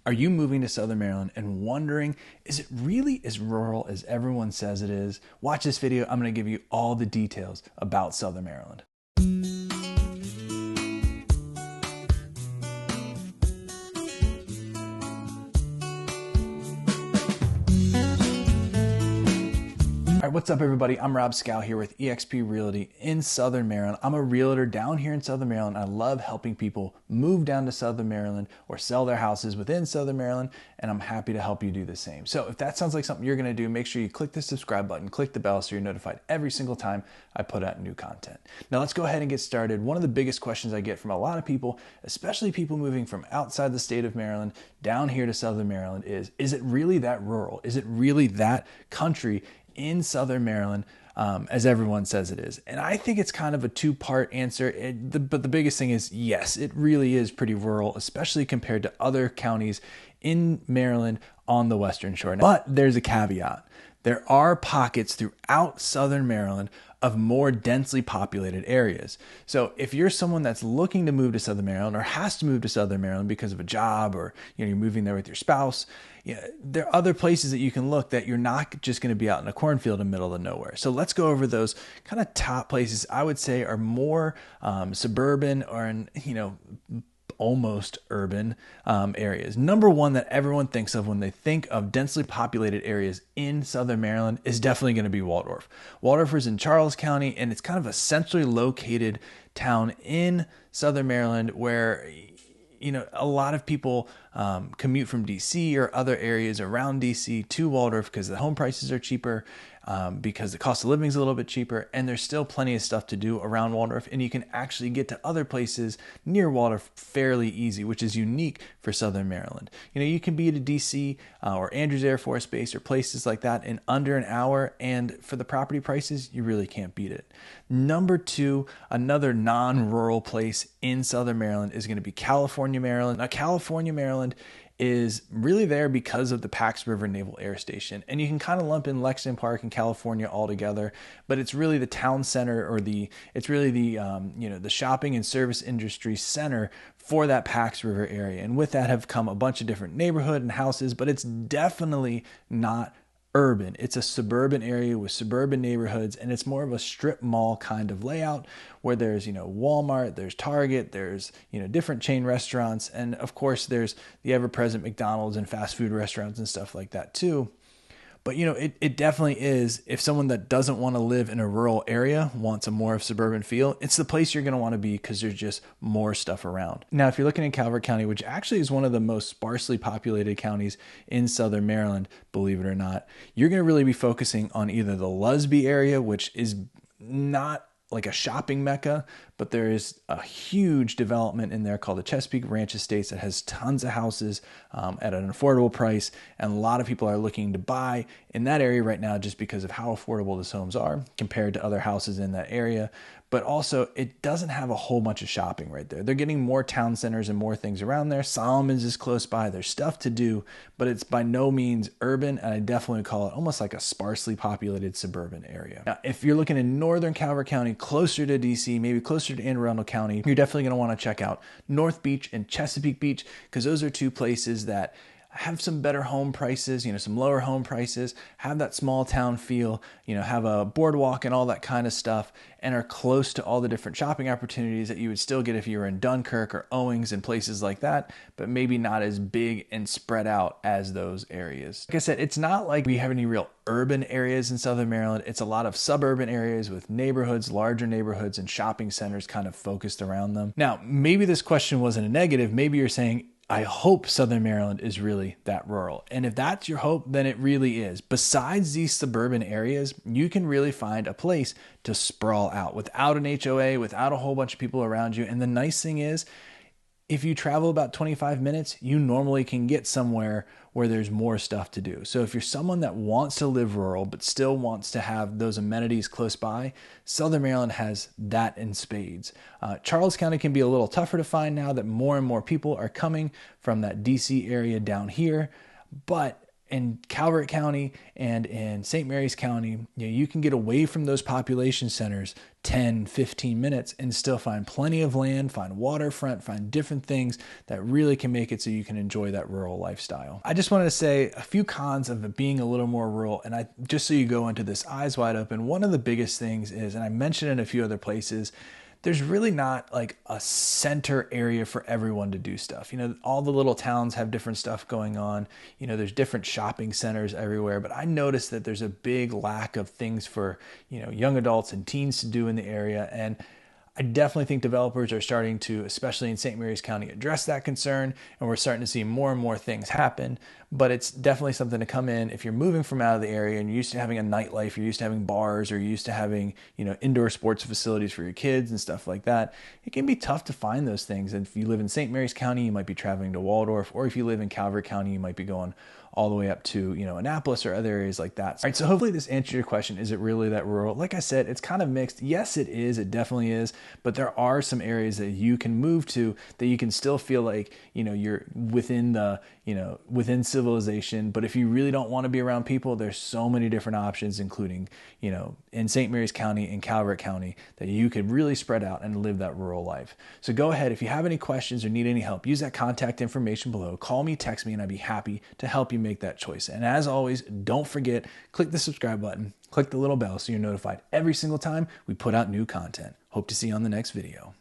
Are you moving to Southern Maryland and wondering, is it really as rural as everyone says it is? Watch this video. I'm going to give you all the details about Southern Maryland. All right, what's up everybody? I'm Schou here with EXP Realty in Southern Maryland. I'm a realtor down here in Southern Maryland. I love helping people move down to Southern Maryland or sell their houses within Southern Maryland, and I'm happy to help you do the same. So if that sounds like something you're gonna do, make sure you click the subscribe button, click the bell so you're notified every single time I put out new content. Now let's go ahead and get started. One of the biggest questions I get from a lot of people, especially people moving from outside the state of Maryland down here to Southern Maryland is it really that rural? Is it really that country in Southern Maryland, as everyone says it is? And I think it's kind of a two-part answer, but the biggest thing is, yes, it really is pretty rural, especially compared to other counties in Maryland on the Western Shore. But there's a caveat. There are pockets throughout Southern Maryland of more densely populated areas. So if you're someone that's looking to move to Southern Maryland or has to move to Southern Maryland because of a job, or you're moving there with your spouse, there are other places that you can look that you're not just going to be out in a cornfield in the middle of nowhere. So let's go over those kind of top places I would say are more suburban or almost urban areas. Number one that everyone thinks of when they think of densely populated areas in Southern Maryland is definitely going to be Waldorf. Waldorf is in Charles County, and it's kind of a centrally located town in Southern Maryland where a lot of people commute from DC or other areas around DC to Waldorf because the home prices are cheaper, because the cost of living is a little bit cheaper, and there's still plenty of stuff to do around Waldorf, and you can actually get to other places near Waldorf fairly easy, which is unique for Southern Maryland. You can be to DC or Andrews Air Force Base or places like that in under an hour, and for the property prices, you really can't beat it. Number two, another non-rural place in Southern Maryland is going to be California, Maryland. Now, California, Maryland is really there because of the Pax River Naval Air Station. And you can kind of lump in Lexington Park and California all together, but it's really the town center, or the shopping and service industry center for that Pax River area. And with that have come a bunch of different neighborhood and houses, but it's definitely not urban. It's a suburban area with suburban neighborhoods, and it's more of a strip mall kind of layout where there's, Walmart, there's Target, there's, different chain restaurants, and of course there's the ever-present McDonald's and fast food restaurants and stuff like that too. But it definitely is, if someone that doesn't want to live in a rural area wants a more of suburban feel, it's the place you're going to want to be because there's just more stuff around. Now, if you're looking at Calvert County, which actually is one of the most sparsely populated counties in Southern Maryland, believe it or not, you're going to really be focusing on either the Lusby area, which is not like a shopping mecca, but there is a huge development in there called the Chesapeake Ranch Estates that has tons of houses at an affordable price, and a lot of people are looking to buy in that area right now just because of how affordable those homes are compared to other houses in that area. But also, it doesn't have a whole bunch of shopping right there. They're getting more town centers and more things around there. Solomon's is close by. There's stuff to do, but it's by no means urban, and I definitely call it almost like a sparsely populated suburban area. Now, if you're looking in northern Calvert County, closer to DC, maybe closer to Anne Arundel County, you're definitely going to want to check out North Beach and Chesapeake Beach, because those are two places that have some better home prices, some lower home prices, have that small town feel, have a boardwalk and all that kind of stuff, and are close to all the different shopping opportunities that you would still get if you were in Dunkirk or Owings and places like that, but maybe not as big and spread out as those areas. Like I said, it's not like we have any real urban areas in Southern Maryland. It's a lot of suburban areas with neighborhoods, larger neighborhoods, and shopping centers kind of focused around them. Now, maybe this question wasn't a negative. Maybe you're saying, I hope Southern Maryland is really that rural. And if that's your hope, then it really is. Besides these suburban areas, you can really find a place to sprawl out without an HOA, without a whole bunch of people around you. And the nice thing is, if you travel about 25 minutes, you normally can get somewhere where there's more stuff to do. So if you're someone that wants to live rural but still wants to have those amenities close by, Southern Maryland has that in spades. Charles County can be a little tougher to find now that more and more people are coming from that DC area down here, but in Calvert County and in St. Mary's County, you can get away from those population centers 10, 15 minutes and still find plenty of land, find waterfront, find different things that really can make it so you can enjoy that rural lifestyle. I just wanted to say a few cons of it being a little more rural, and just so you go into this eyes wide open, one of the biggest things is, and I mentioned it in a few other places, there's really not like a center area for everyone to do stuff. All the little towns have different stuff going on. There's different shopping centers everywhere, but I noticed that there's a big lack of things for, young adults and teens to do in the area. And I definitely think developers are starting to, especially in St. Mary's County, address that concern, and we're starting to see more and more things happen. But it's definitely something to come in if you're moving from out of the area and you're used to having a nightlife, you're used to having bars, or you're used to having, indoor sports facilities for your kids and stuff like that. It can be tough to find those things. And if you live in St. Mary's County, you might be traveling to Waldorf, or if you live in Calvert County, you might be going all the way up to, Annapolis or other areas like that. All right, so hopefully this answered your question. Is it really that rural? Like I said, it's kind of mixed. Yes, it is. It definitely is. But there are some areas that you can move to that you can still feel like, you're within the, within civilization. But if you really don't want to be around people, there's so many different options, including, in St. Mary's County and Calvert County, that you could really spread out and live that rural life. So go ahead. If you have any questions or need any help, use that contact information below. Call me, text me, and I'd be happy to help you make that choice. And as always, don't forget, click the subscribe button, click the little bell so you're notified every single time we put out new content. Hope to see you on the next video.